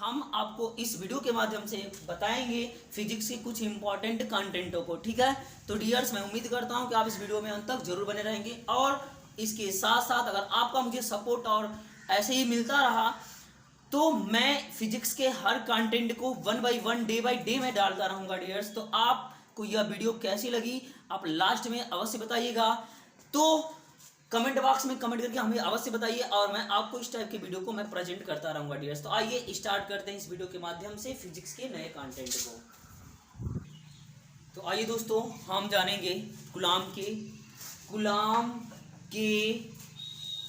हम आपको इस वीडियो के माध्यम से बताएंगे फिजिक्स के कुछ इंपॉर्टेंट कंटेंटों को। ठीक है, तो डियर्स मैं उम्मीद करता हूं कि आप इस वीडियो में अंत तक जरूर बने रहेंगे और इसके साथ साथ अगर आपका मुझे सपोर्ट और ऐसे ही मिलता रहा तो मैं फिजिक्स के हर कंटेंट को वन बाय डे में डालता रहूंगा डियर्स। तो आपको यह वीडियो कैसी लगी आप लास्ट में अवश्य बताइएगा, तो कमेंट बॉक्स में कमेंट करके हमें अवश्य बताइए और मैं आपको इस टाइप के वीडियो को मैं प्रेजेंट करता रहूंगा डियर्स। तो आइए स्टार्ट करते हैं इस वीडियो के माध्यम से फिजिक्स के नए कंटेंट को। तो आइए दोस्तों, हम जानेंगे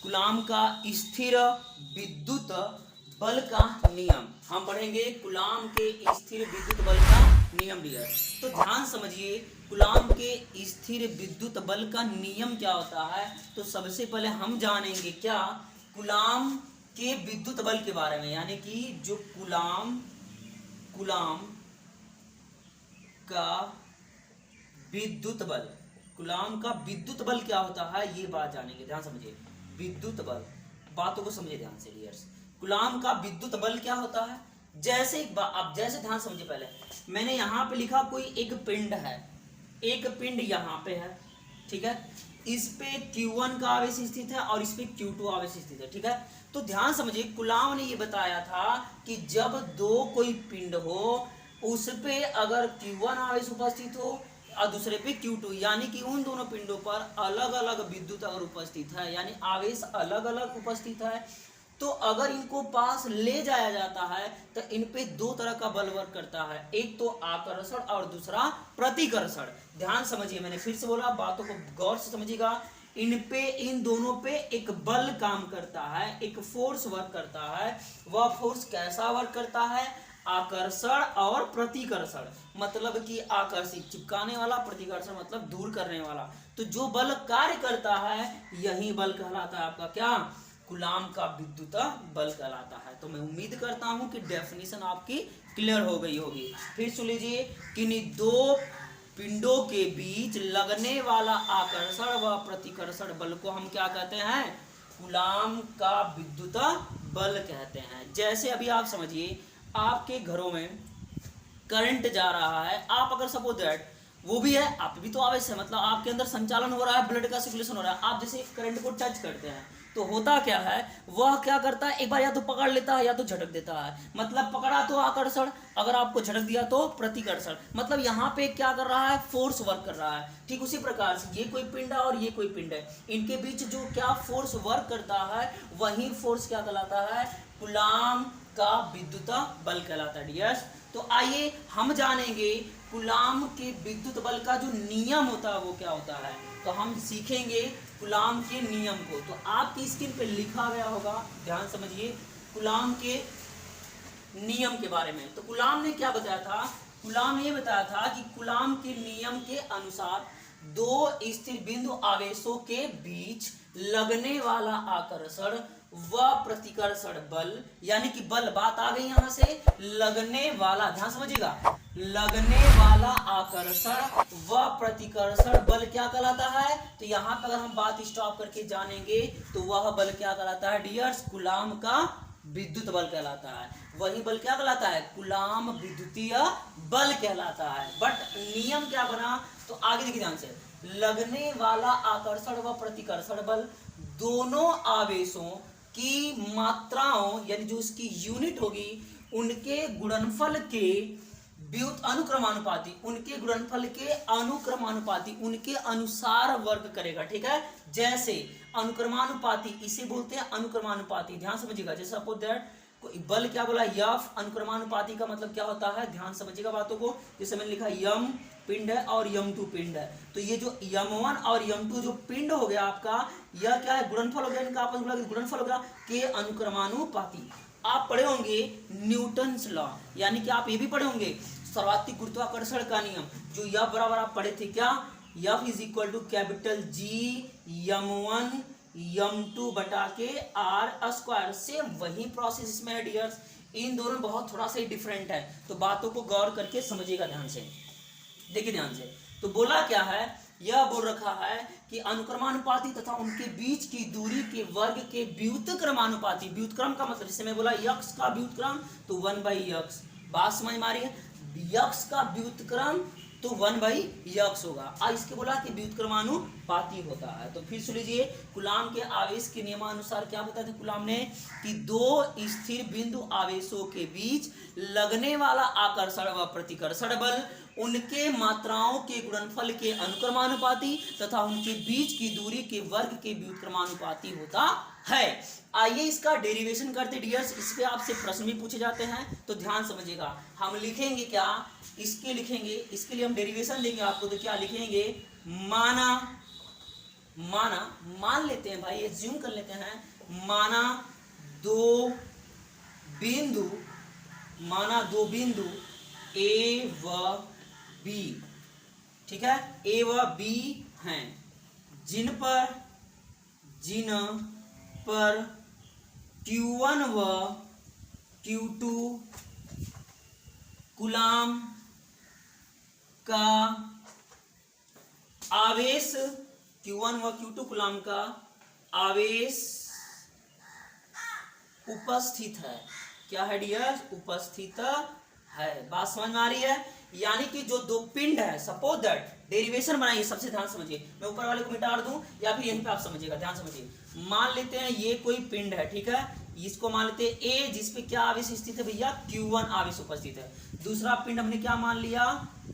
कूलाम का स्थिर विद्युत बल का नियम। हम पढ़ेंगे कूलाम के स्थिर विद्युत बल का नियम डियर। तो ध्यान समझिए, कूलाम के स्थिर विद्युत बल का नियम क्या होता है। तो सबसे पहले हम जानेंगे क्या कूलाम के विद्युत बल के बारे में, यानी कि जो कूलाम का विद्युत बल, कूलाम का विद्युत बल क्या होता है ये बात जानेंगे। ध्यान समझिए, विद्युत बल, बातों को समझिए ध्यान से डियर्स। कूलाम का विद्युत बल क्या होता है, जैसे अब जैसे ध्यान समझिए, पहले मैंने यहां पे लिखा कोई एक पिंड है, एक पिंड यहां पे है, ठीक है, इस पे Q1 का आवेश स्थित है और इस पे Q2 आवेश स्थित है, ठीक है। तो ध्यान समझिए, कूलाम ने ये बताया था कि जब दो कोई पिंड हो उस पे अगर Q1 आवेश उपस्थित हो और दूसरे पे Q2, यानी कि उन दोनों पिंडों पर अलग अलग विद्युत अगर उपस्थित है, यानी आवेश अलग अलग उपस्थित है, तो अगर इनको पास ले जाया जाता है तो इन पे दो तरह का बल वर्क करता है, एक तो आकर्षण और दूसरा प्रतिकर्षण। ध्यान समझिए, मैंने फिर से बोला, बातों को गौर से समझिएगा। इन दोनों पे एक बल काम करता है, एक फोर्स वर्क करता है। वह फोर्स कैसा वर्क करता है, आकर्षण और प्रतिकर्षण, मतलब कि आकर्षित चिपकाने वाला, प्रतिकर्षण मतलब दूर करने वाला। तो जो बल कार्य करता है यही बल कहलाता है आपका क्या, कूलाम का विद्युत बल कहलाता है। तो मैं उम्मीद करता हूं कि डेफिनेशन आपकी क्लियर हो गई होगी। फिर सुन लीजिए, किन्हीं दो पिंडों के बीच लगने वाला आकर्षण व प्रतिकर्षण बल को हम क्या कहते हैं, कूलाम का विद्युत बल कहते हैं। जैसे अभी आप समझिए, आपके घरों में करंट जा रहा है, आप अगर सपोज दैट वो भी है, आप भी तो आवेश है, मतलब आपके अंदर संचालन हो रहा है, ब्लड का सर्कुलेशन हो रहा है। आप जैसे करंट को टच करते हैं तो होता क्या है, वह क्या करता है, एक बार या तो पकड़ लेता है या तो झटक देता है। मतलब पकड़ा तो आकर्षण, अगर आपको झटक दिया तो प्रतिकर्षण, मतलब यहाँ पे क्या कर रहा है, फोर्स वर्क कर रहा है। ठीक उसी प्रकार से ये कोई पिंड है और ये कोई पिंड है, इनके बीच जो क्या फोर्स वर्क करता है वही फोर्स क्या कहलाता है, कूलाम का विद्युत बल कहलाता है डियर्स। तो आइए हम जानेंगे कूलाम के विद्युत बल का जो नियम होता है वो क्या होता है। तो हम सीखेंगे कूलाम के नियम को। तो आपकी स्क्रीन पे लिखा गया होगा, ध्यान समझिए, कूलाम के नियम के बारे में। तो कूलाम ने क्या बताया था, कूलाम ने ये बताया था कि कूलाम के नियम के अनुसार दो स्थिर बिंदु आवेशों के बीच लगने वाला आकर्षण व प्रतिकर्षण बल, यानी कि बल, बात आ गई यहां से, लगने वाला, ध्यान समझिएगा, लगने वाला आकर्षण व प्रतिकर्षण बल क्या कहलाता है। तो यहां पर अगर हम बात स्टॉप करके जानेंगे तो वह बल क्या कहलाता है डियर्स, कूलाम का विद्युत बल कहलाता है। वही बल क्या कहलाता है, कूलाम विद्युतीय बल कहलाता है। बट नियम क्या बना, तो आगे देखिए ध्यान से, लगने वाला आकर्षण व प्रतिकर्षण बल दोनों आवेशों की मात्राओं, यानी जो इसकी यूनिट होगी, उनके गुणनफल के अनुक्रमानुपाती, उनके गुणनफल के अनुक्रमानुपाती, उनके अनुसार वर्ग करेगा। ठीक है, जैसे अनुक्रमानुपाती, इसे बोलते हैं अनुक्रमानुपाती। ध्यान समझिएगा, जैसे सपोज दैट बल क्या बोला, यफ, अनुक्रमानुपाती का मतलब क्या होता है, ध्यान समझिएगा बातों को। जैसे मैंने लिखा यम पिंड है और यम2 पिंड है, तो ये जो यम1 और यम2 जो पिंड हो गया आपका, यह क्या है, गुणनफल हो गया, इनका आपस में गुणनफल हो गया के अनुक्रमानुपाती। आप पढ़े होंगे न्यूटन्स लॉ, यानी कि आप ये भी पढ़े होंगे सर्वाधिक गुरुत्वाकर्षण का नियम, जो यह बराबर आप पढ़े थे क्या, F is equal to capital G यम1 यम2 बटा के R स्क्वायर। से वही प्रोसेस इसमें है डियर्स, इन दोनों बहुत थोड़ा सा ही डिफरेंट है, तो बातों को गौर करके समझिएगा ध्यान से। देखिए ध्यान से, तो बोला क्या है यह बोल रखा है कि अनुक्रमानुपाती तथा उनके बीच की दूरी के वर्ग के व्युत्क्रमानुपाती। व्युत्क्रम का मतलब, जैसे मैं बोला यक्स का व्युत्क्रम तो 1/x, बात समझ में आ रही है? यक्स का व्युत्क्रम तो 1/x होगा। अब इसके बोला कि व्युत्क्रमानुपाती होता है। तो फिर सुन लीजिए, कूलाम के आवेश के नियमानुसार क्या बताया था कूलाम ने कि दो स्थिर बिंदु आवेशों के बीच लगने वाला आकर्षण व प्रतिकर्षण बल उनके मात्राओं के गुणनफल के अनुक्रमानुपाती तथा उनके बीच की दूरी के वर्ग के व्युत्क्रमानुपाती होता है। आइए इसका डेरिवेशन करते डियर्स। इस पे आपसे प्रश्न भी पूछे जाते हैं, तो ध्यान समझिएगा। हम लिखेंगे क्या, इसके लिखेंगे, इसके लिए हम डेरिवेशन लेंगे आपको। तो क्या लिखेंगे, मान लेते हैं भाई, एज्यूम कर लेते हैं, माना दो बिंदु ए व बी, ठीक है, ए व बी हैं, जिन पर Q1 व Q2 कूलाम का आवेश, Q1 व Q2 कूलाम का आवेश उपस्थित है। क्या है डियर? उपस्थित है। बात समझ में आ रही है? यानी कि जो दो पिंड है, सपोज दैट, डेरिवेशन बनाइए, सबसे ध्यान समझिए। मैं ऊपर वाले को मिटा दूं या फिर यहीं पे आप समझिएगा, ध्यान समझिए। मान लेते हैं ये कोई पिंड है, ठीक है, इसको मान लेते हैं ए, जिसपे क्या आवेश स्थित है भैया? Q1 आवेश उपस्थित है। दूसरा पिंड हमने क्या मान लिया?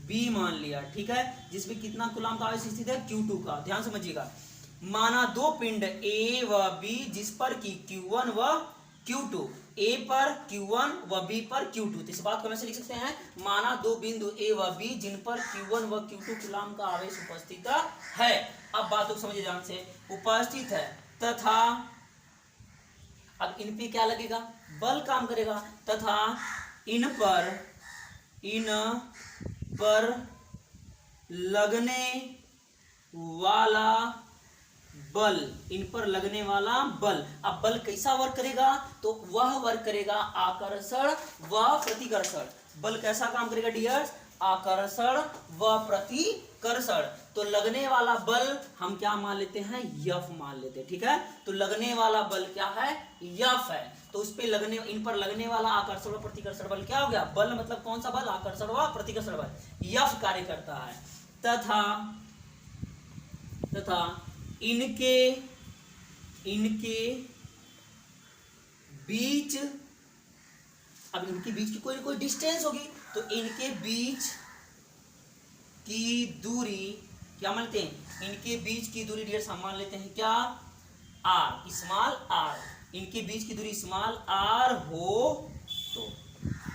बी मान लिया, ठीक है, जिसपे कितना कूलाम का आवेश स्थित है? Q2 का। ध्यान समझिएगा, माना दो पिंड ए व बी जिस पर की Q1 व Q2, ए पर Q1 व बी पर Q2। तो इस बात को हम ऐसे लिख सकते हैं, माना दो बिंदु ए व बी जिन पर Q1 व Q2 कूलाम का आवेश उपस्थित है। अब बात को समझिए ध्यान से, उपस्थित है तथा, अब इन पे क्या लगेगा? बल काम करेगा, तथा इन पर लगने वाला बल, इन पर लगने वाला बल। अब बल कैसा वर्क करेगा? तो वह वर्क करेगा आकर्षण व प्रतिकर्षण। बल कैसा काम करेगा डियर्स? आकर्षण व प्रतिकर्षण। तो लगने वाला बल हम क्या मान लेते हैं? यफ मान लेते हैं, ठीक है। तो लगने वाला बल क्या है? यफ है। तो उस पे लगने, इन पर लगने वाला आकर्षण व प्रतिकर्षण बल क्या हो गया? बल मतलब कौन सा बल? आकर्षण व प्रतिकर्षण बल, यफ कार्य करता है। तथा इनके बीच, अब इनके बीच की कोई डिस्टेंस होगी, तो इनके बीच की दूरी क्या मानते हैं? इनके बीच की दूरी डियर्स हम मान लेते हैं क्या? R, small R. इनके बीच की दूरी स्मॉल आर हो तो।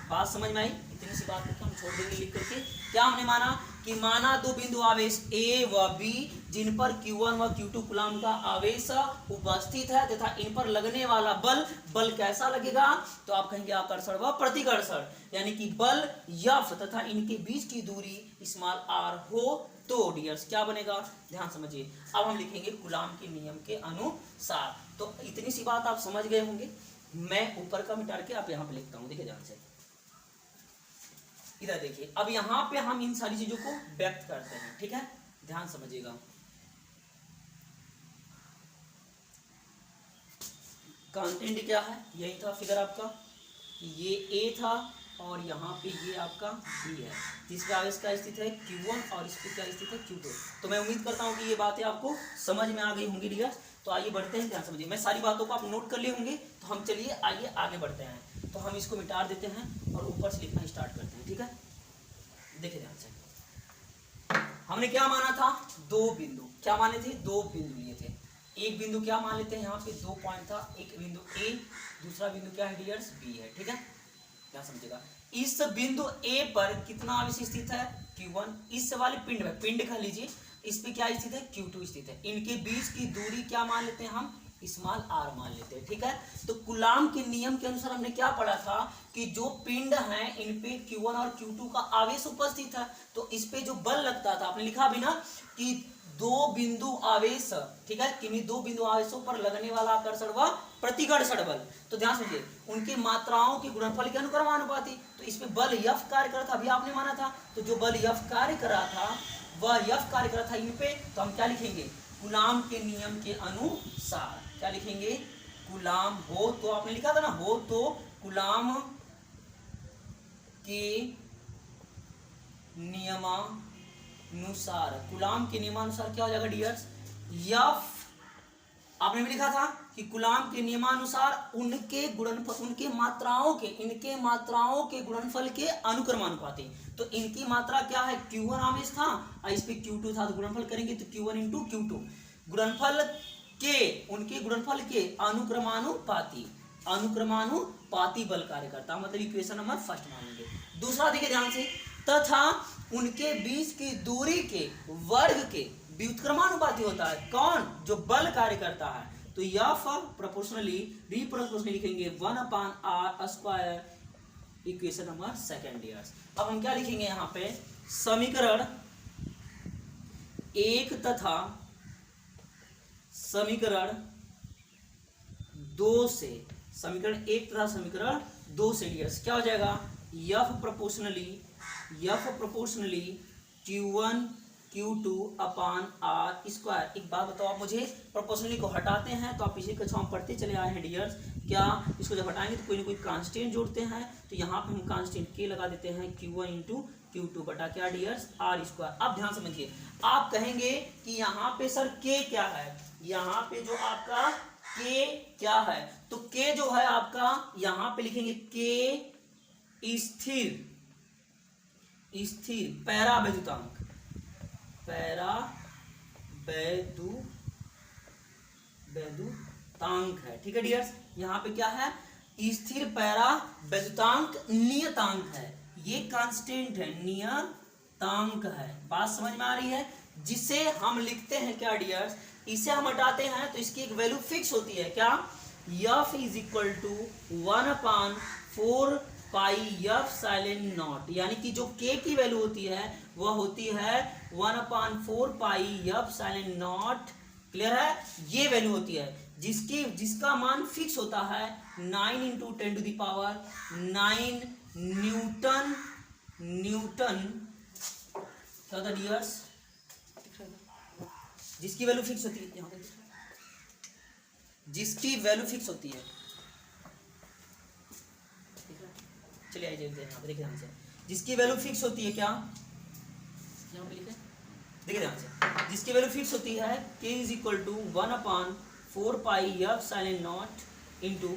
बात समझ में आई? इतनी सी बात को हम छोड़ देंगे लिख करके। क्या हमने माना कि माना दो बिंदु आवेश ए व बी जिन पर Q1 व Q2 कूलाम का आवेश उपस्थित है तथा इन पर लगने वाला बल कैसा लगेगा? तो आप कहेंगे आकर्षण व प्रतिकर्षण, यानी कि बल यफ तथा इनके बीच की दूरी स्मॉल आर हो तो डियर्स क्या बनेगा? ध्यान समझिए। अब हम लिखेंगे कूलाम के नियम के अनुसार। तो इतनी सी बात आप समझ गए होंगे। मैं ऊपर का मिटा के आप यहाँ पे लिखता हूँ, देखिए ध्यान से, इधर देखिए। अब यहाँ पे हम इन सारी चीजों को व्यक्त करते हैं, ठीक है, ध्यान समझिएगा। कंटेंट क्या है? यही था फिगर आपका, ये ए था और यहाँ पे ये आपका बी है, जिसका आवेश का स्थित है Q1 और इस पे क्या स्थित है? Q2। तो मैं उम्मीद करता हूँ कि ये बातें आपको समझ में आ गई होंगी डियर। तो आइए बढ़ते हैं, ध्यान समझिए। मैं सारी बातों को आप नोट कर लिए होंगे, तो हम चलिए आइए आगे बढ़ते हैं। तो हम इसको मिटा देते हैं और ऊपर से लिखना स्टार्ट करते हैं, ठीक है। देखिए ध्यान से, हमने क्या माना था? दो बिंदु, क्या माने थे? दो बिंदु लिए थे। एक बिंदु क्या मान लेते हैं? यहाँ पे 2 पॉइंट था, एक बिंदु ए, दूसरा बिंदु क्या है डियर्स? बी है, ठीक है, क्या समझेगा। इस बिंदु ए पर कितना आवेश स्थित है? Q1। इस वाले पिंड में, पिंड कह लीजिए, इस पे क्या स्थित है? Q2 स्थित है। इनके बीच की दूरी क्या मान लेते हैं हम? स्मॉल आर मान लेते हैं, ठीक है। तो कूलाम के नियम के अनुसार हमने क्या पढ़ा था कि जो पिंड हैं इन पे Q1 और Q2 का आवेश उपस्थित है, तो इस पे जो बल लगता था, आपने लिखा भी ना कि दो बिंदु आवेश, ठीक है, किन्हीं दो बिंदु आवेशों पर लगने वाला आकर्षण व प्रतिकर्षण बल। तो ध्यान समझिए, उनकी मात्राओं के गुणनफल के अनुक्रमानुपाती। तो इस पे बल यफ कार्य कर रहा था, अभी आपने माना था। तो जो बल यफ कार्य कर रहा था वह यफ कार्य कर रहा था इन पे, तो हम क्या लिखेंगे, कूलाम के नियम के अनुसार। क्या लिखेंगे, कूलाम हो तो आपने लिखा था ना, हो तो कूलाम के नियमानुसार, कूलाम के नियमानुसार क्या हो जाएगा डियर्स, यफ, आपने भी लिखा था कि कूलाम के नियमानुसार उनके गुणनफल, इनके मात्राओं के गुणनफल के अनुक्रमानुपाती। तो इनकी मात्रा क्या है, Q1 आवेश था और इस पे Q2 था, तो गुणनफल करेंगे तो Q1 इंटू Q2, गुणनफल के, उनके गुणनफल के अनुक्रमानुपाती बल कार्य करता, मतलब इक्वेशन नंबर फर्स्ट मानेंगे। दूसरा देखिए ध्यान से, तथा उनके बीच की दूरी के वर्ग के व्युत्क्रमानुपाती होता है। कौन, जो बल कार्य करता है। तो यह प्रोपोर्शनली रिप्रोपोर्शनली लिखेंगे 1/r², equation number second years. अब हम क्या लिखेंगे यहाँ पे, समीकरण 1 तथा समीकरण 2 से, समीकरण 1 तथा समीकरण 2 से डियर्स क्या हो जाएगा, यफ प्रोपोर्शनली Q1 Q2 अपान r²। एक बात बताओ आप मुझे, प्रोपोर्शनली को हटाते हैं तो आप पिछली कक्षा में पढ़ते चले आए हैं डियर्स, क्या इसको जब हटाएंगे तो कोई ना कोई कांस्टेंट जोड़ते हैं, तो यहाँ पे हम कांस्टेंट के लगा देते हैं Q1 इंटू Q2 बटा क्या डियर्स, r²। अब ध्यान समझिए, आप कहेंगे कि यहाँ पे सर k क्या है, यहाँ पे जो आपका k क्या है, तो k जो है आपका यहाँ पे लिखेंगे k स्थिर पैरावैद्युतांक है, ठीक है डियर्स। यहाँ पे क्या है, स्थिर पैरावैद्युतांक नियतांक है, ये कांस्टेंट है, नियतांक है, बात समझ में आ रही है। जिसे हम लिखते हैं क्या डियर्स, इसे हम हटाते हैं तो इसकी एक वैल्यू फिक्स होती है, क्या, F is equal to 1/4 pi epsilon naught, यानी कि जो k की वैल्यू होती है वह होती है 1/4 pi epsilon not, clear है, ये वैल्यू होती है, जिसका मान फिक्स होता है 9 into 10 to the power 9 newton क्या होता है डियर्स, जिसकी वैल्यू फिक्स होती है, जिसकी वैल्यू फिक्स होती है, चलिए आइए देखते हैं यहाँ पे, देखिए ध्यान से, जिसकी वैल्यू फिक्स होती है, क्या यहाँ पे लिखे, देखिए ध्यान से, जिसकी वैल्यू फिक्स होती है k is equal to 1/4 pi epsilon naught into,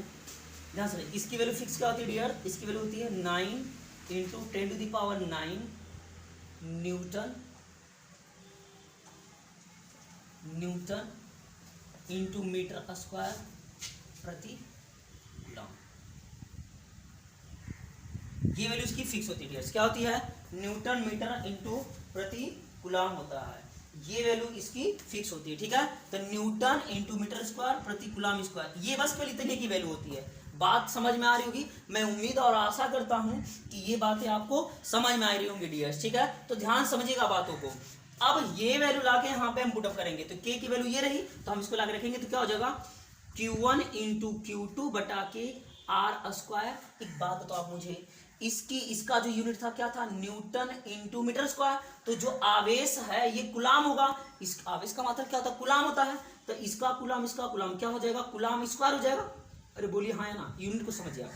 ध्यान से, इसकी वैल्यू फिक्स क्या होती है डियर, इसकी वैल्यू होती है 9 into 10 to the power 9 newton into metre square प्रति कूलम, ये वैल्यू इसकी फिक्स होती है, क्या होती है, न्यूटन मीटर इंटू प्रति कूलम होता है, ये वैल्यू इसकी फिक्स होती है, ठीक है। तो न्यूटन इंटू मीटर स्क्वायर प्रति कूलम स्क्वायर, ये बस केवल इतने की वैल्यू होती है। बात समझ में आ रही होगी, मैं उम्मीद और आशा करता हूं कि ये बातें आपको समझ में आ रही होंगी डियर्स, ठीक है। तो ध्यान समझिएगा बातों को। अब ये वैल्यू लाके यहाँ पे हम पुटअप करेंगे, तो k की वैल्यू ये रही, तो हम इसको लाके रखेंगे तो क्या हो जाएगा, Q1 इंटू Q2 बटा के r²। एक बात बताओ आप मुझे, इसका जो यूनिट था क्या था, न्यूटन इंटू मीटर स्क्वायर, तो जो आवेश है ये कूलम होगा, इस आवेश का मात्रा क्या होता है, कूलम होता है, तो इसका कूलम क्या हो जाएगा, कूलम स्क्वायर हो जाएगा। अरे बोलिए हाँ है ना, यूनिट को समझिए आप,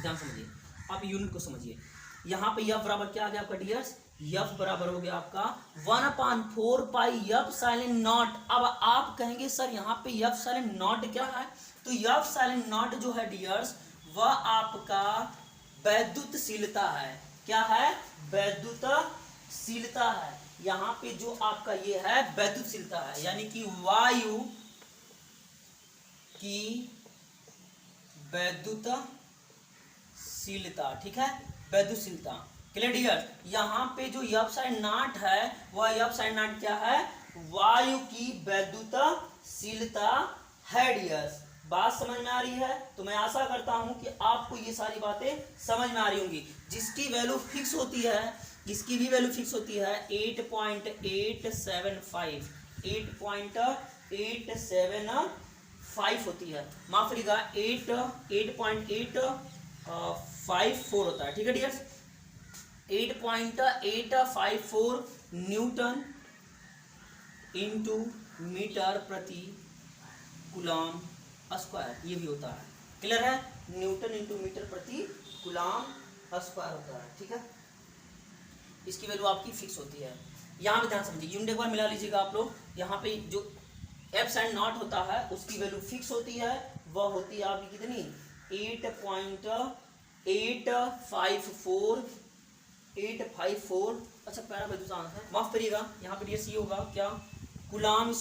ध्यान समझिए, आप यूनिट को समझिए। यहाँ पे F बराबर क्या आ गया आपका डियर्स, F बराबर हो गया आपका 1/4 पाई एफ साइलेंट नॉट। अब आप कहेंगे सर यहाँ पे एफ साइलेंट नॉट क्या है, तो एफ साइलेंट नॉट जो है डियर्स वह आपका वैद्युतशीलता है, क्या है, वैद्युतशीलता है। यहाँ पे जो आपका ये है वैद्युतशीलता है, यानी कि वायु की वैद्युतशीलता, ठीक है, वैद्युतशीलता, क्लियर डियर। यहाँ पे जो एफ साइड नॉट है वह एफ साइड नॉट क्या है, वायु की वैद्युतशीलता है डियर्स। बात समझ में आ रही है, तो मैं आशा करता हूं कि आपको ये सारी बातें समझ में आ रही होंगी। जिसकी वैल्यू फिक्स होती है, इसकी भी वैल्यू फिक्स होती है 8.875 होती है, माफ करिएगा 8.854 होता है, ठीक है डियर्स, 8.854 न्यूटन इंटू मीटर प्रति कूलम स्क्वायर, ये भी होता है। क्लियर है? न्यूटन इंटू मीटर प्रति कूलम स्क्वायर होता है। ठीक है, इसकी वैल्यू आपकी फिक्स होती है। यहाँ पे ध्यान समझिए, यूनिट एक बार मिला लीजिएगा आप लोग। यहाँ पे जो एप्स एंड नॉट होता है उसकी वैल्यू फिक्स होती है, वह होती है आपकी कितनी 8.854। अच्छा पहला वैल्यू आंसर माफ करिएगा, यहाँ पे डी होगा क्या, coulomb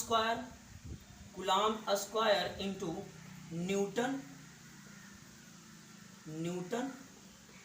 square into newton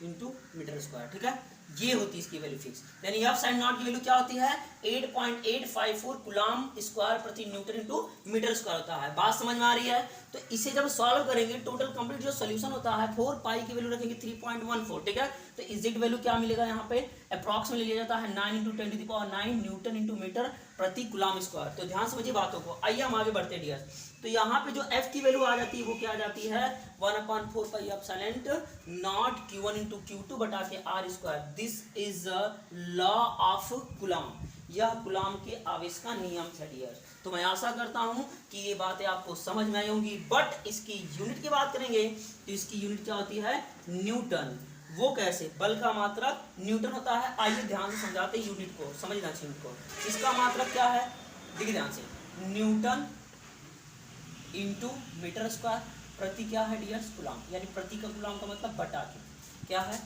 into metre square. ठीक है, ये होती है इसकी वैल्यू फिक्स। यानी एफ साइन नॉट की वैल्यू क्या होती है 8.854 कूलम स्क्वायर प्रति न्यूटन इंटू मीटर स्क्वायर होता है। बात समझ में आ रही है? तो इसे जब सॉल्व करेंगे टोटल कंप्लीट जो सोल्यूशन होता है 4 पाई की वैल्यू रखेंगे 3.14। ठीक है, तो एग्जैक्ट वैल्यू क्या मिलेगा यहाँ पे अप्रॉक्स में लिया जाता है 9 × 10⁹ न्यूटन इंटू मीटर प्रति कूलम स्क्वायर। तो ध्यान समझिए बातों को। आइए हम आगे बढ़ते डियर। तो यहाँ पे जो f की वैल्यू आ जाती है वो क्या आ जाती है 1/4 pi epsilon naught q1 × q2 बटा के r square. This is law of coulomb, यह कूलम के आवेश का नियम है डियर। तो मैं आशा करता हूं कि ये बातें आपको समझ में आई होंगी। बट इसकी यूनिट की बात करेंगे तो इसकी यूनिट क्या होती है न्यूटन। वो कैसे, बल का मात्रक न्यूटन होता है। आइए ध्यान से समझाते हैं यूनिट को, समझना चाहिए यूनिट को। इसका मात्रक क्या है, देखिए ध्यान से, न्यूटन इंटू मीटर स्क्वायर प्रति क्या है डियर्स कूलम, यानी प्रति का कूलम का मतलब बटा के क्या है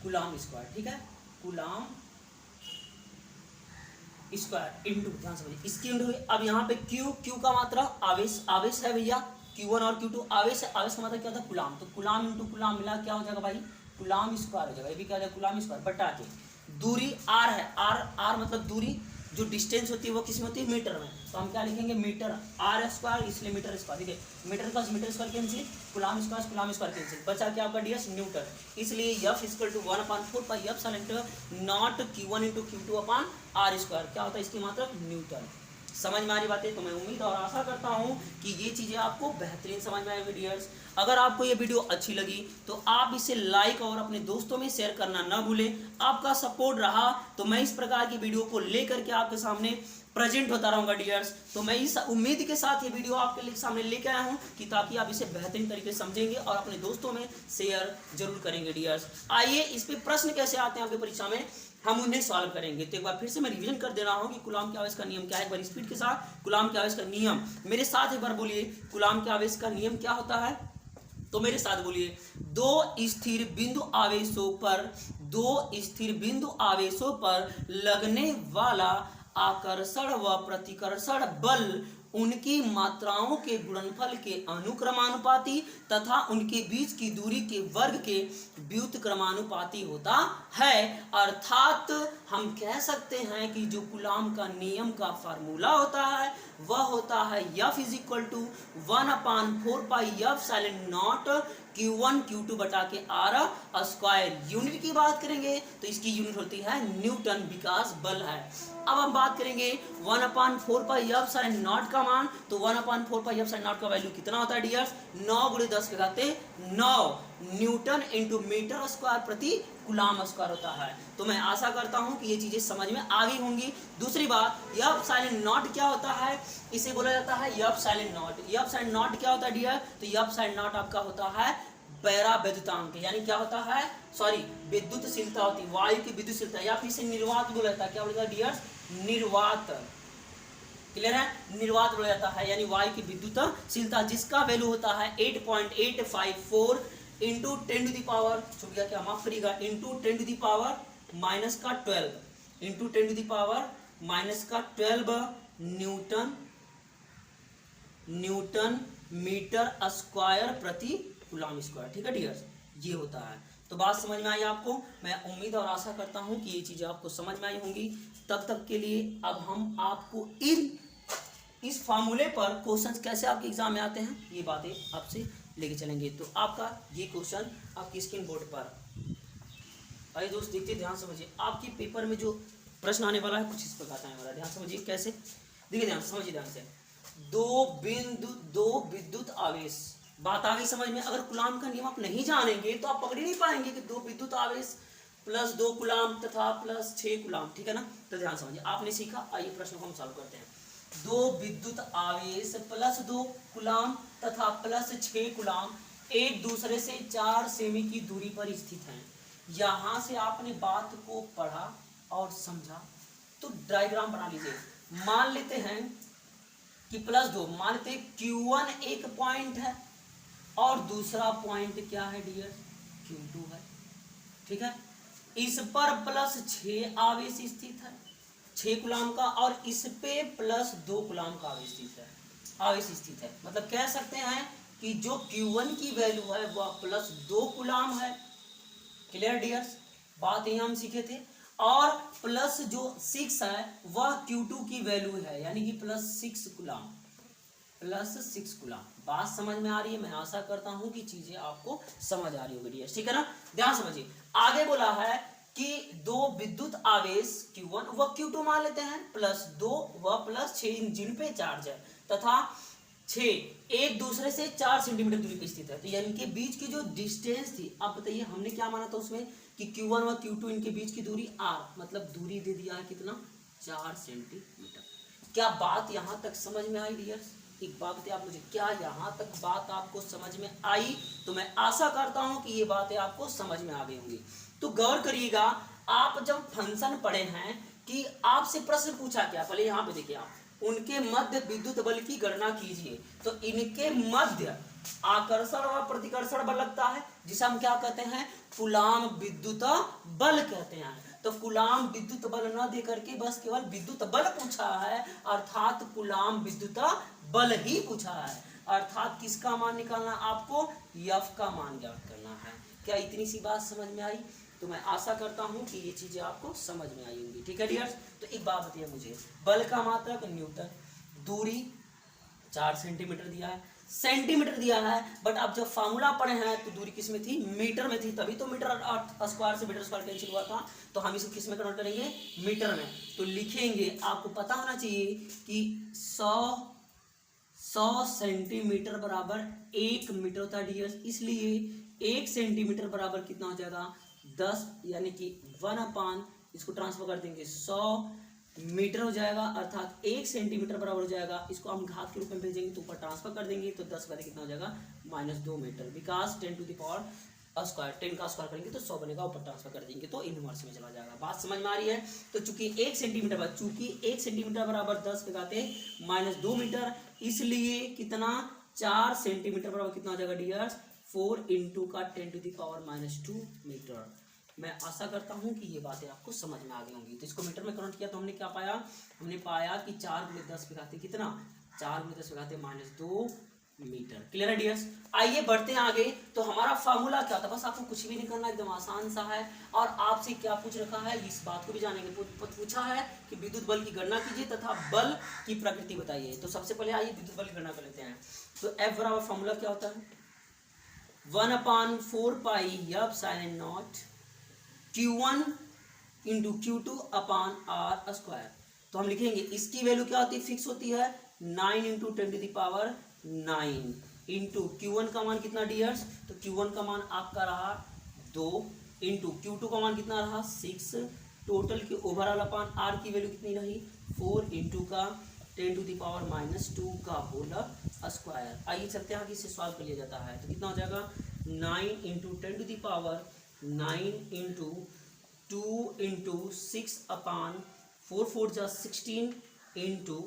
कूलम स्क्वायर। ठीक है, कूलम स्क्वायर इंटू, ध्यान समझिए इसकी इंटू। अब यहाँ पे क्यू का मात्रा आवेश है भैया, Q1 और Q2 आवेश है। आवेश का मतलब क्या होता है कूलम। तो कूलम इंटू कूलम मिला क्या हो जाएगा भाई कूलम स्क्वायर हो जाएगा। ये भी क्या हो जाएगा कूलम स्क्वायर बटा के दूरी r है, r मतलब दूरी जो डिस्टेंस होती है वो किस में होती है मीटर में। तो हम क्या लिखेंगे मीटर r स्क्वायर, इसलिए मीटर स्क्वायर। देखिए metre plus metre square cancel, coulomb square cancel, बचा क्या आपका डियर्स न्यूटन। इसलिए F = 1/4 pi epsilon naught q1 × q2 upon r square. क्या होता है इसकी मात्रा न्यूटन। समझ में आ रही बातें? तो मैं उम्मीद और आशा करता हूं कि ये चीजें आपको बेहतरीन समझ में आएगी डियर्स। अगर आपको ये वीडियो अच्छी लगी तो आप इसे लाइक और अपने दोस्तों में शेयर करना ना भूलें। आपका सपोर्ट रहा तो मैं इस प्रकार की वीडियो को लेकर के आपके सामने प्रेजेंट होता रहूंगा डियर्स। तो मैं इस उम्मीद के साथ ये वीडियो आपके सामने लेकर आया हूं कि ताकि आप इसे बेहतरीन तरीके से समझेंगे और अपने दोस्तों में शेयर जरूर करेंगे डियर्स। आइए इस पे प्रश्न कैसे आते हैं आपकी परीक्षा में हम उन्हें सॉल्व करेंगे। तो एक बार फिर से मैं रिवीजन कर दे रहा हूं कि कूलम के आवेश का नियम क्या है। एक बार स्पीड के साथ कूलम के आवेश का नियम मेरे साथ एक बार बोलिए, कूलम के आवेश का नियम क्या होता है। तो मेरे साथ बोलिए, दो स्थिर बिंदु आवेशों पर लगने वाला आकर्षण व प्रतिकर्षण बल उनकी मात्राओं के गुणनफल के अनुक्रमानुपाती तथा उनके बीच की दूरी के वर्ग के व्युत्क्रमानुपाती होता है। अर्थात हम कह सकते हैं कि जो कूलम का नियम का फार्मूला होता है वह होता है F = 1/4 pi epsilon naught Q1 Q2 बटा के r स्क्वायर। यूनिट की बात करेंगे तो इसकी यूनिट होती है न्यूटन, विकास बल है। अब हम बात करेंगे 1/4 पाई एप्सिलॉन नॉट का मान। तो 1/4 पाई एप्सिलॉन नॉट का वैल्यू कितना होता है dears 9 × 10⁹ newton into metre square प्रति कूलम स्क्वायर होता है। तो मैं आशा करता हूं कि ये चीजें समझ में आ गई होंगी। दूसरी बात, एप्सिलॉन नॉट क्या होता है, इसे बोला जाता है एप्सिलॉन नॉट। एप्सिलॉन नॉट क्या होता है डियर, तो एप्सिलॉन नॉट आपका होता है परावैद्युतांक, यानी क्या होता है सॉरी विद्युतशीलता होती है, वायु की विद्युतशीलता, या फिर इसे निर्वात बोला जाता है। क्या बोला जाता है डियर निर्वात। क्लियर है, निर्वात बोला जाता है यानी वायु की विद्युतशीलता, जिसका वैल्यू होता है 8.854 इंटू 10⁻, छूट गया क्या माफ करिएगा, into 10⁻⁻12 into 10⁻⁻12 newton metre square प्रति कूलम स्क्वायर। ठीक है डियर्स, ये होता है। तो बात समझ में आई आपको। मैं उम्मीद और आशा करता हूं कि ये चीजें आपको समझ में आई होंगी। तब तक के लिए अब हम आपको इस फार्मूले पर क्वेश्चन कैसे आपके एग्जाम में आते हैं ये बातें आपसे लेके चलेंगे। तो आपका ये क्वेश्चन आपकी स्क्रीन बोर्ड पर आइए दोस्त देखते ध्यान समझिए। आपके पेपर में जो प्रश्न आने वाला है कुछ इस प्रकार आने वाला है, ध्यान समझिए कैसे। देखिए ध्यान समझिए ध्यान से, दो विद्युत आवेश, बात आ गई समझ में। अगर कूलम का नियम आप नहीं जानेंगे तो आप पकड़ ही नहीं पाएंगे कि दो विद्युत आवेश +2 कूलाम तथा +6 कूलाम, ठीक है ना। तो ध्यान समझिए, आपने सीखा। आइए प्रश्न को हम सॉल्व करते हैं। दो विद्युत आवेश +2 कूलाम तथा +6 कूलाम एक दूसरे से 4 सेमी की दूरी पर स्थित हैं। यहां से आपने बात को पढ़ा और समझा, तो डायग्राम बना लीजिए। मान लेते हैं कि +2, मान लेते हैं Q1 एक पॉइंट है और दूसरा पॉइंट क्या है डियर, Q2 है, ठीक है। इस पर +6 आवेश स्थित है, 6 कूलाम का, और इस पे +2 कूलाम का आवेश स्थित है। मतलब कह सकते हैं कि जो Q1 की वैल्यू है वह +2 कूलाम है। क्लियर डियर्स, बात यही हम सीखे थे। और प्लस जो 6 है वह Q2 की वैल्यू है, यानी कि +6 कूलाम, +6 कूलाम। बात समझ में आ रही है? मैं आशा करता हूं कि चीजें आपको समझ आ रही होगी डियर, ठीक है ना। ध्यान समझिए, आगे बोला है कि दो विद्युत आवेश Q1 व Q2 मान लेते हैं, +2 व +6 जिन पे चार्ज है, तथा 6 एक दूसरे से 4 सेंटीमीटर दूरी पर स्थित है। तो यानी कि बीच की जो डिस्टेंस थी, आप बताइए हमने क्या माना था उसमें कि Q1 व Q2 इनके बीच की दूरी R, मतलब दूरी दे दिया है कितना, 4 सेंटीमीटर। क्या बात यहां तक समझ में आई डियर? एक बात बताइए आप मुझे, क्या यहां तक बात आपको समझ में आई? तो मैं आशा करता हूं कि ये बातें आपको समझ में आ गई होंगी। तो गौर करिएगा, आप जब फंक्शन पढ़े हैं कि आपसे प्रश्न पूछा क्या, पहले यहां पे देखिए, आप उनके मध्य विद्युत बल की गणना कीजिए। तो इनके मध्य आकर्षण और प्रतिकर्षण बल लगता है, जिसे हम क्या कहते हैं, कूलाम विद्युत बल कहते हैं। तो कूलाम विद्युत बल न दे करके बस केवल विद्युत बल पूछा है, अर्थात कूलाम विद्युत बल ही पूछा है। अर्थात किसका मान निकालना, आपको F का मान ज्ञात करना है। क्या इतनी सी बात समझ में आई? तो मैं आशा करता हूं कि ये चीजें आपको समझ में आई होंगी, ठीक है डियर्स। तो एक बात बताइए मुझे, बल का मात्रक न्यूटन, दूरी 4 सेंटीमीटर दिया है, सेंटीमीटर दिया है, बट अब जब फार्मूला पढ़े हैं तो दूरी किस में थी, मीटर में थी, तभी तो मीटर स्क्वायर से मीटर स्क्वायर कैंसिल हुआ था। तो हम इसको किस में कन्वर्ट करेंगे, मीटर में। तो लिखेंगे, आपको पता होना चाहिए कि 100 सेंटीमीटर बराबर 1 मीटर होता है डियर। इसलिए 1 सेंटीमीटर बराबर कितना हो जाएगा, 10, यानी कि 1/, इसको ट्रांसफर कर देंगे 100 मीटर हो जाएगा, अर्थात 1 सेंटीमीटर बराबर हो जाएगा। इसको हम घात के रूप में भेजेंगे तो ऊपर ट्रांसफर कर देंगे, तो 10 बटे कितना हो जाएगा, -2 metre, because 10 to the power square, 10 का स्क्वायर करेंगे तो 100 बनेगा, ऊपर ट्रांसफर कर देंगे तो इनवर्स में चला जाएगा। बात समझ में आ रही है? तो चूंकि 1 सेंटीमीटर बराबर 10 पे गाते -2 मीटर, इसलिए कितना, 4 सेंटीमीटर बराबर कितना हो जाएगा डियर्स, 4 इंटू का 10 टू द पावर -2 मीटर। मैं आशा करता हूं कि ये बातें आपको समझ में आ गई होंगी। तो इसको मीटर में कन्वर्ट किया तो हमने क्या पाया, हमने पाया कि 4 × 10 पे घाते कितना, 4 × 10 पे घाते -2 मीटर। क्लियर है डियर्स? आइए बढ़ते हैं आगे। तो हमारा फार्मूला क्या था, बस आपको कुछ भी नहीं करना, एकदम आसान सा है। और आपसे क्या पूछ रखा है, इस बात को भी जानेंगे। पूछा है कि विद्युत बल की गणना कीजिए तथा बल की प्रकृति बताइए। तो सबसे पहले आइए विद्युत बल की गणना कर लेते हैं। तो F बराबर फार्मूला क्या होता है, 1/4 पाई F sin not Q1 into Q2 upon R square. तो हम लिखेंगे इसकी वैल्यू क्या होती है, फिक्स होती है 9 into 10 to the power 9 into Q1 का मान कितना डियर्स, तो Q1 का मान आपका रहा 2 इंटू Q2 का मान कितना रहा 6, टोटल के ओवरऑल अपान R की वैल्यू कितनी रही 4 इंटू का 10 टू द पावर -2 का होल स्क्वायर। आइए चलते हैं आगे, इसे सॉल्व कर लिया जाता है। तो कितना हो जाएगा, 9 into 10 to the power 9 into 2 into 6 upon 4 4 जा 16 इंटू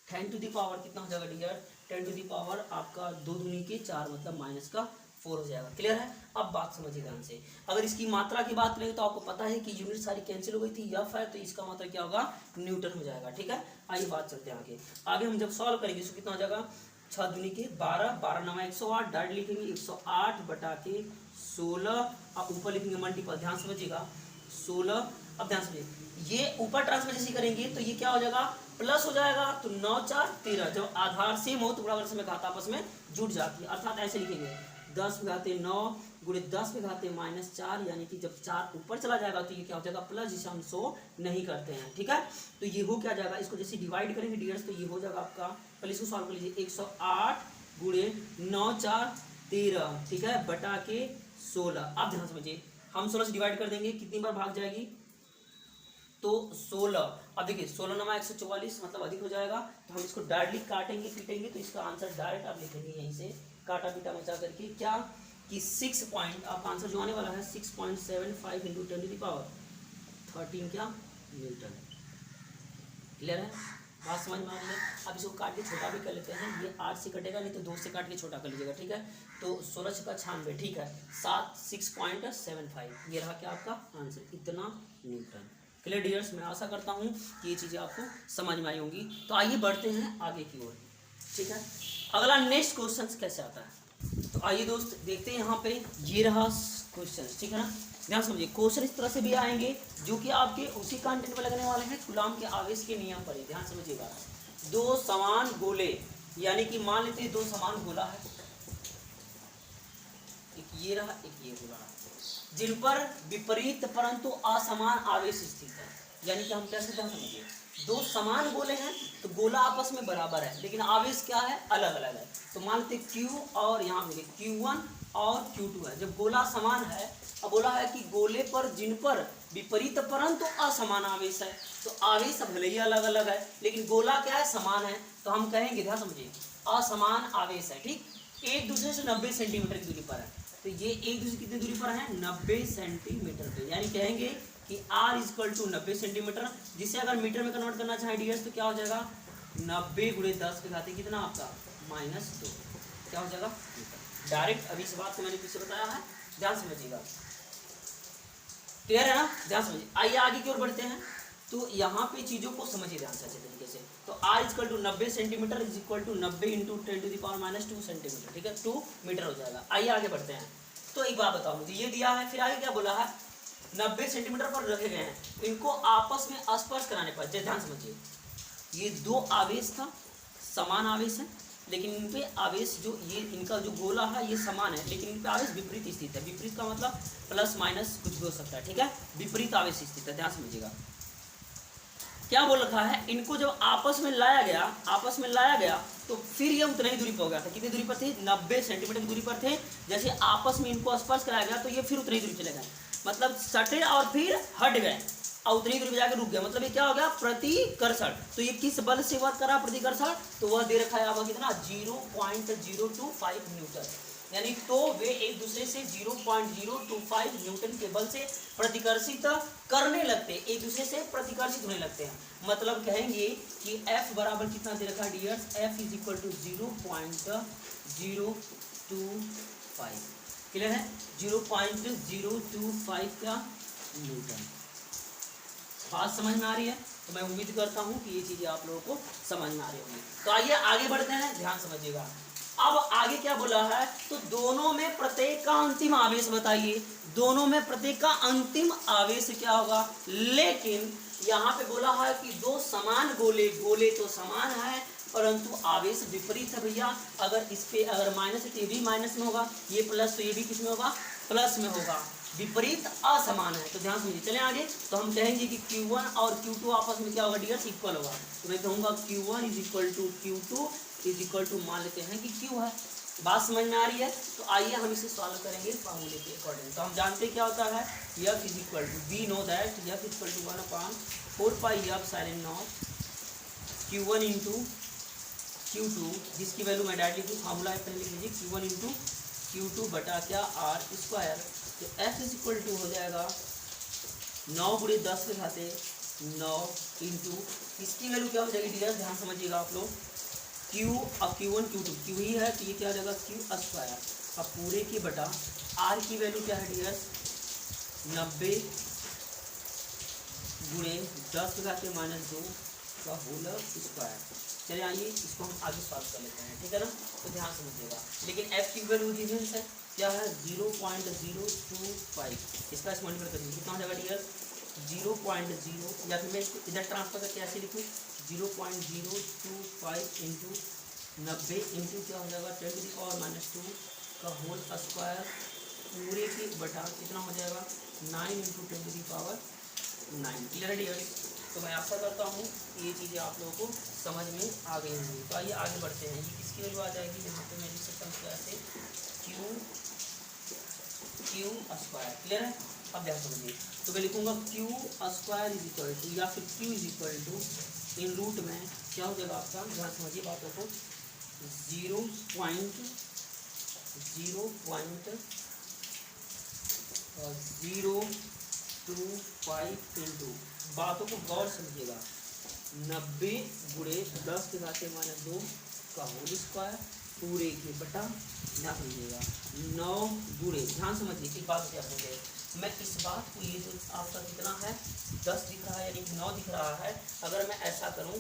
10 टू द पावर कितना हो जाएगा डियर, 10 टू द पावर आपका 2 दूनी के 4, मतलब -4 हो जाएगा। क्लियर है? अब बात समझिए ध्यान से। अगर इसकी मात्रा की बात करें तो आपको पता है कि यूनिट सारी कैंसिल हो गई थी, F है तो इसका मात्रा क्या होगा, न्यूटन हो जाएगा। ठीक है, आइए बात चलते हैं आगे। आगे हम जब सॉल्व करेंगे इसको कितना हो जाएगा, 6 दूनी के 12, 12 9 108, डायरेक्ट लिखेंगे 108 बटा के 16, अब ऊपर लिखेंगे मल्टीपल, ध्यान समझिएगा 16। अब ध्यान समझिए, ये ऊपर ट्रांसफर जैसे करेंगे तो ये क्या हो जाएगा, प्लस हो जाएगा, तो 9 4 13, जब आधार सेम हो तो बराबर समय घात आपस में जुड़ जाती है। अर्थात ऐसे लिखेंगे 10 पे घाते 9 गुणे 10 पे घाते -4, यानी कि जब 4 ऊपर चला जाएगा तो ये क्या हो जाएगा प्लस, जिसे हम 100 नहीं करते हैं। ठीक है, तो ये हो क्या जाएगा, इसको जैसे डिवाइड करेंगे डियर्स तो ये हो जाएगा आपका, पहले इसको सॉल्व कर लीजिए, 108 गुणे 9 4 13, ठीक है, बटा के 16। अब ध्यान समझिए, हम 16 से डिवाइड कर देंगे, कितनी बार भाग जाएगी, तो 16। अब देखिए 16 नमा 144 मतलब अधिक हो जाएगा, तो हम इसको डायरेक्टली काटेंगे पीटेंगे, तो इसका आंसर डायरेक्ट आप लिखेंगे यहीं से काटा पीटा मचा करके क्या कि 6 पॉइंट, आपका आंसर जो आने वाला है 6.75 इंटू 10⁻13 क्या न्यूटन। क्लियर है, बात समझ में आ रही है। अब इसको काट के छोटा भी कर लेते हैं, ये 8 से कटेगा नहीं तो 2 से काट के छोटा कर लीजिएगा, ठीक है। तो 16 का 96, ठीक है, 6.75 ये रहा क्या आपका आंसर, इतना न्यूटन। क्लियर डियर्स, मैं आशा करता हूँ कि ये चीज़ें आपको समझ में आई होंगी। तो आइए बढ़ते हैं आगे की ओर, ठीक है। अगला नेक्स्ट क्वेश्चन कैसे आता है, तो आइए दोस्त देखते हैं। यहाँ पे ये रहा क्वेश्चन, ठीक है ना, ध्यान समझिए। क्वेश्चन इस तरह से भी आएंगे जो कि आपके उसी कंटेंट में लगने वाले हैं, कूलॉम के आवेश के नियम पर ही। ध्यान समझिएगा, दो समान गोले, यानी कि मान लेते हैं दो समान गोला है, एक ये रहा एक ये गोला, जिन पर विपरीत परंतु असमान आवेश स्थित है। यानी कि हम कैसे ध्यान समझिए, दो समान गोले हैं तो गोला आपस में बराबर है, लेकिन आवेश क्या है, अलग अलग है। तो मान लेते Q और यहाँ पे Q1 और Q2 है। जब गोला समान है, अब बोला है कि गोले पर जिन पर विपरीत परंतु असमान आवेश है, तो आवेश भले ही अलग अलग है लेकिन गोला क्या है, समान है, तो हम कहेंगे, ध्यान समझिए, असमान आवेश है, ठीक। एक दूसरे से 90 सेंटीमीटर की दूरी पर है, तो ये एक दूसरे कितनी दूरी पर है, 90 सेंटीमीटर पे। यानी कहेंगे कि R = 90 सेंटीमीटर, जिसे अगर मीटर में कन्वर्ट करना चाहे डियर्स, तो क्या हो जाएगा 90 × 10 के घाते कितना आपका -2, क्या हो जाएगा डायरेक्ट। अभी इस बात को मैंने पीछे बताया है, ध्यान समझिएगा, क्लियर है ना, ध्यान समझिए। आइए आगे की ओर बढ़ते हैं, तो यहाँ पे चीजों को समझिए ध्यान से अच्छे तरीके से। तो R = 90 सेंटीमीटर = 90 × 10⁻² सेंटीमीटर, ठीक है, 2 मीटर हो जाएगा। आइए आगे बढ़ते हैं। तो एक बात बताओ मुझे, ये दिया है, फिर आगे क्या बोला है, 90 सेंटीमीटर पर रखे गए हैं, इनको आपस में स्पर्श कराने पर, ध्यान समझिए, ये दो आवेश था, समान आवेश है, लेकिन इन पे आवेश जो ये इनका जो गोला है ये समान है, लेकिन इन पे आवेश विपरीत स्थित है। विपरीत का मतलब प्लस माइनस कुछ भी हो सकता है, ठीक है, विपरीत आवेश स्थित है, ध्यान समझिएगा। क्या बोल रखा है, इनको जब आपस में लाया गया तो फिर ये उतनी ही दूरी पर हो गया था। कितनी दूरी पर थे, 90 सेंटीमीटर की दूरी पर थे। जैसे आपस में इनको स्पर्श कराया गया तो ये फिर उतनी दूरी चले गए, मतलब सटे और फिर हट गए और उतनी दूरी पर जाकर रुक गए, मतलब ये क्या हो गया, प्रतिकर्षण। तो ये किस बल से वर्क करा प्रतिकर्षण, तो वह दे रखा है आपका कितना 0.025 न्यूटन। यानी तो वे एक दूसरे से 0.025 न्यूटन के बल से प्रतिकर्षित करने लगते, एक दूसरे से प्रतिकर्षित होने लगते हैं। मतलब कहेंगे कि F बराबर कितना दे रखा है डियर्स, F = 0.025, क्लियर है, 0.025 का न्यूटन। बात समझ में आ रही है, तो मैं उम्मीद करता हूं कि ये चीजें आप लोगों को समझ में आ रही होंगी। तो आइए आगे बढ़ते हैं, ध्यान समझिएगा। अब आगे क्या बोला है, तो दोनों में प्रत्येक का अंतिम आवेश बताइए, दोनों में प्रत्येक का अंतिम आवेश क्या होगा। लेकिन यहाँ पे बोला है कि दो समान गोले तो समान है परंतु आवेश विपरीत है भैया। अगर इस पे अगर माइनस है तो ये भी माइनस में होगा, ये प्लस तो ये भी किस में होगा, प्लस में होगा, विपरीत असमान है। तो ध्यान समझिए, चले आगे। तो हम कहेंगे कि Q1 और Q2 आपस में क्या होगा डियर्स, इक्वल होगा। तो मैं कहूँगा Q1 = Q2 = मान लेते हैं कि Q है। बात समझ में आ रही है। तो आइए हम इसे सॉल्व करेंगे फार्मूले के अकॉर्डिंग। तो हम जानते क्या होता है, F we know that F = 1/4πF sin not Q1 × Q2, जिसकी वैल्यू मैं डायरेक्टली लिखूँ, फार्मूला है पहले लिख लीजिए, Q1 × Q2 बटा क्या R²। तो F = हो जाएगा 9 × 10 के घाते 9 इंटू, इसकी वैल्यू क्या हो जाएगी डियर, ध्यान समझिएगा आप लोग, Q अब Q1 Q2 Q ही है तो ये क्या हो जाएगा Q²। अब पूरे की बटा R की वैल्यू क्या है डियर, 90 × 10 के घाते -2 का होल स्क्वायर। चलिए आइए इसको हम आगे सॉल्व कर लेते हैं, ठीक है ना। तो ध्यान समझिएगा, लेकिन F की वैल्यू गिवन है क्या है 0.025, इसका स्मॉल कर दीजिए, कितना हो जाएगा डियर 0.0, या फिर मैं इसको इधर ट्रांसफर करके ऐसे लिखूँ 0.025 इंटू 90 इंटू क्या हो जाएगा 10⁻² का होल स्क्वायर पूरे की बटा कितना हो जाएगा 9 इंटू 10⁻9। Clear dear. तो मैं आशा करता हूँ कि ये चीज़ें आप लोगों को समझ में आ गई होंगी। तो आइए आगे बढ़ते हैं। ये किसकी वैल्यू आ जाएगी, यहाँ पे मैं लिख सकता हूँ कैसे Q²। क्लियर है। अब ध्यान समझिए, तो मैं लिखूंगा Q square is equal to या फिर क्यू इज इक्वल टू इन रूट में क्या हो जाएगा आपका, ध्यान समझिए बातों को, 0.025 इंटू, बातों को गौर समझिएगा, 90 गुणे 10 के घाते -2 का होल स्क्वायर पूरे के बटा, ध्यान समझिएगा 9 गुणे, ध्यान समझिए एक बात क्या हो गई, मैं इस बात को, ये जो आपका कितना है 10 दिख रहा है यानी कि 9 दिख रहा है, अगर मैं ऐसा करूं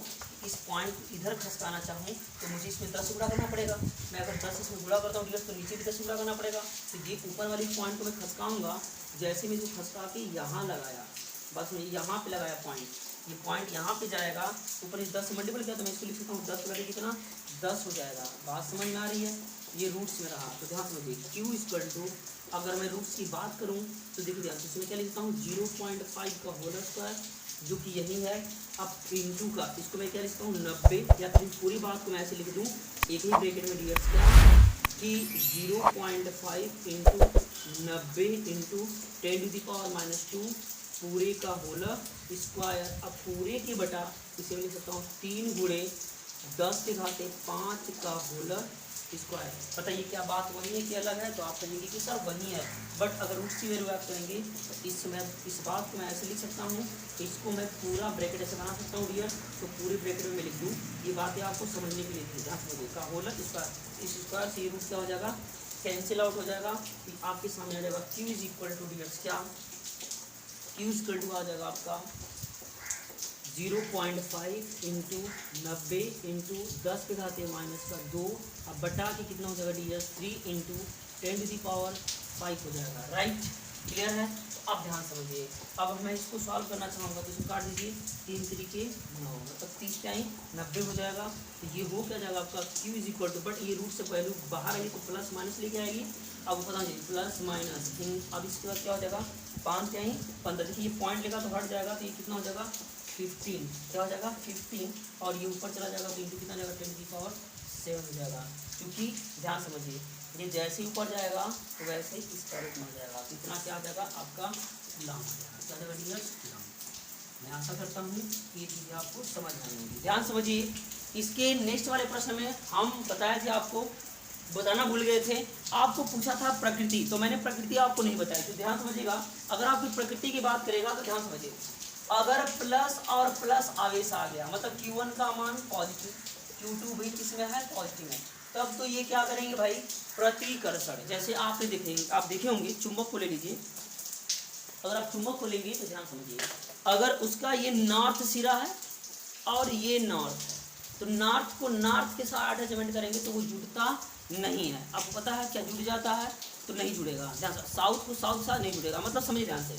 इस पॉइंट को इधर खसकाना चाहूँ तो मुझे इसमें 10 गुणा करना पड़ेगा, मैं अगर 10 इसमें गुणा करता हूँ तो नीचे भी 10 गुणा करना पड़ेगा, तो ये ऊपर वाली पॉइंट को मैं खसकाऊंगा, जैसे मैं जो खसका के यहाँ लगाया, बस मैं यहाँ पे लगाया पॉइंट, ये पॉइंट यहाँ पे जाएगा, ऊपर इस 10 से मल्टीपल किया तो मैं इसको लिख सकता हूँ 10 बटे कितना 10 हो जाएगा, बात समझ में आ रही है, ये रूट्स में रहा, तो ध्यान समझिए क्यू इक्वल टू, अगर मैं रूट्स की बात करूं तो देखिए ध्यान से, इसमें क्या लिखता हूँ 0.5 का होल स्क्वायर जो कि यही है, अब इंटू का इसको मैं क्या लिखता हूँ 90, या फिर पूरी बात को मैं ऐसे लिख दूँ एक ही ब्रैकेट में डिवाइड क्या कि 0.5 इंटू 90 इंटू 10⁻² पूरे का होल स्क्वायर, अब पूरे के बटा इसे मैं लिख सकता हूँ 3 गुणे 10 के घाते 5 का होल स्क्वायर। बताइए क्या बात वही है कि अलग है, तो आप कहेंगे कि सर वही है, बट अगर रूट्स की वैल्यू आप करेंगे तो इस बात को मैं ऐसे लिख सकता हूँ, इसको मैं पूरा ब्रैकेट ऐसे बना सकता हूँ डियर, तो पूरी ब्रैकेट में मैं लिख दूँ, ये बातें आपको समझने के लिए थी, ध्यान समझिए का होल स्क्वायर, इस स्क्वायर से ये रूट क्या हो जाएगा कैंसिल आउट हो जाएगा, आपके सामने आ जाएगा Q is equal to dear क्या, क्यू इज इक्वल टू आ जाएगा आपका 0.5 इंटू 90 इंटू 10 के घाते -2, अब बटा के कितना हो जाएगा डियर 3 इंटू 10⁵ हो जाएगा, राइट क्लियर है। तो अब ध्यान समझिए, अब मैं इसको सॉल्व करना चाहूँगा तो इसको काट दीजिए, 3 3 9 मतलब 30 टाइम 90 हो जाएगा, तो ये हो क्या जाएगा आपका Q is equal to, but ये रूट से वैल्यू बाहर आएगी तो प्लस माइनस लेके आएगी, अब पता नहीं प्लस माइनस, अब इसके बाद क्या हो जाएगा 5 टाइम 15, देखिए ये पॉइंट लेगा तो हट जाएगा, तो ये कितना हो जाएगा 15, क्या हो जाएगा 15, और ये ऊपर चला जाएगा तो इंटू कितना जाएगा 10⁻7 हो जाएगा, क्योंकि ध्यान समझिए ये जैसे ही ऊपर जाएगा तो वैसे ही इसका रूप मिल जाएगा, तो इतना क्या आ जाएगा आपका लाम आ जाएगा, क्या जाएगा डियर लाम। मैं आशा करता हूँ कि ये चीज़ें आपको समझ में आएंगी, ध्यान समझिए। इसके नेक्स्ट वाले प्रश्न में हम बताया थे, आपको बताना भूल गए थे, आपको पूछा था प्रकृति, तो मैंने प्रकृति आपको नहीं बताई, तो ध्यान समझिएगा, अगर आपकी प्रकृति की बात करेगा तो ध्यान समझिए, अगर प्लस और प्लस आवेश आ गया मतलब Q1 का मान पॉजिटिव, Q2 भी किसमें है पॉजिटिव है, तब तो ये क्या करेंगे भाई प्रतिकर्षण, जैसे आपने देखेंगे आप देखे होंगे चुंबक को ले लीजिए, अगर आप चुंबक को लेंगे तो ध्यान समझिए, अगर उसका ये नॉर्थ सिरा है और ये नॉर्थ है, तो नॉर्थ को नॉर्थ के साथ अटैचमेंट करेंगे तो वो जुड़ता नहीं है, आपको पता है क्या जुड़ जाता है, तो नहीं जुड़ेगा, ध्यान से साउथ को साउथ साथ नहीं जुड़ेगा, मतलब समझिए ध्यान से।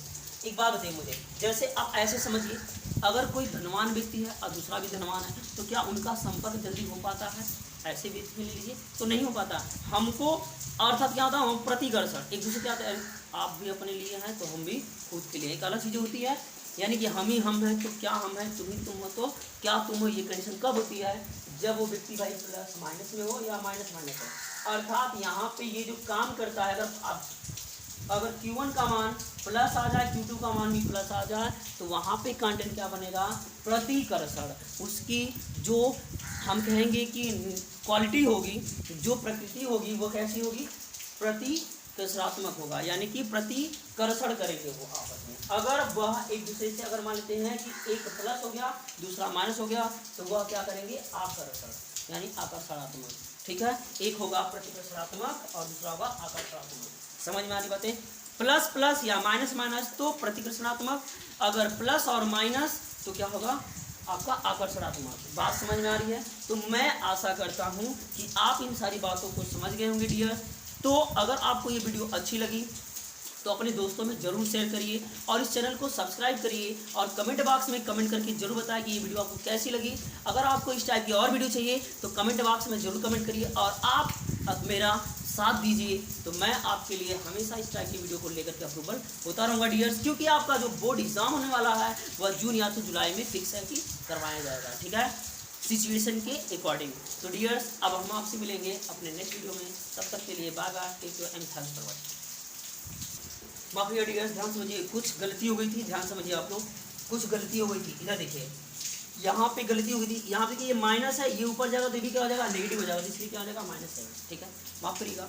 एक बात बताइए मुझे, जैसे आप ऐसे समझिए, अगर कोई धनवान व्यक्ति है और दूसरा भी धनवान है तो क्या उनका संपर्क जल्दी हो पाता है, ऐसे व्यक्ति ले लीजिए तो नहीं हो पाता, हमको अर्थात क्या होता है हम प्रतिकर्षण एक दूसरे क्या होता है, आप भी अपने लिए हैं तो हम भी खुद के लिए, एक अलग चीज़ होती है, यानी कि हम ही हम हैं तो क्या हम हैं, तुम ही तुम हो तो क्या तुम हो, ये कंडीशन कब होती है जब वो व्यक्ति भाई प्लस माइनस में हो या माइनस माइनस हो, अर्थात यहाँ पे ये जो काम करता है, अगर Q1 का मान प्लस आ जाए Q2 का मान भी प्लस आ जाए तो वहाँ पे कंटेंट क्या बनेगा प्रतिकर्षण, उसकी जो हम कहेंगे कि क्वालिटी होगी, जो प्रकृति होगी वो कैसी होगी प्रतिकर्षणात्मक होगा, यानी कि प्रतिकर्षण करेंगे वो आपस में, अगर वह एक दूसरे से अगर मान लेते हैं कि एक प्लस हो गया दूसरा माइनस हो गया तो वह क्या करेंगे आकर्षण, यानी आकर्षणात्मक, ठीक है, एक होगा प्रतिकर्षणात्मक और दूसरा होगा आकर्षणात्मक, समझ में आ रही बातें, प्लस प्लस या माइनस माइनस तो प्रतिकर्षणात्मक, अगर प्लस और माइनस तो क्या होगा आपका आकर्षणात्मक, बात समझ में आ रही है। तो मैं आशा करता हूं कि आप इन सारी बातों को समझ गए होंगे डियर, तो अगर आपको ये वीडियो अच्छी लगी तो अपने दोस्तों में जरूर शेयर करिए और इस चैनल को सब्सक्राइब करिए और कमेंट बॉक्स में कमेंट करके जरूर बताएं कि ये वीडियो आपको कैसी लगी। अगर आपको इस टाइप की और वीडियो चाहिए तो कमेंट बॉक्स में जरूर कमेंट करिए और आप मेरा साथ दीजिए, तो मैं आपके लिए हमेशा इस टाइप की वीडियो को लेकर के अप्रूवल होता रहूँगा डियर्स, क्योंकि आपका जो बोर्ड एग्जाम होने वाला है वह जून या तो जुलाई में फिक्स है कि करवाया जाएगा, ठीक है, सिचुएशन के अकॉर्डिंग। तो डियर्स अब हम आपसे मिलेंगे अपने नेक्स्ट वीडियो में, तब तक के लिए bye bye, take care and thanks for watching. माफ करिए डियर्स, ध्यान समझिए, कुछ गलती हो गई थी, ध्यान समझिए आप लोग, कुछ गलती हो गई थी। इधर देखिए, यहाँ पे गलती हो गई थी, यहाँ पे कि ये माइनस है, ये ऊपर जाएगा तो ये भी क्या हो जाएगा, नेगेटिव हो जाएगा, इसलिए क्या हो जाएगा -7। ठीक है, माफ करिएगा।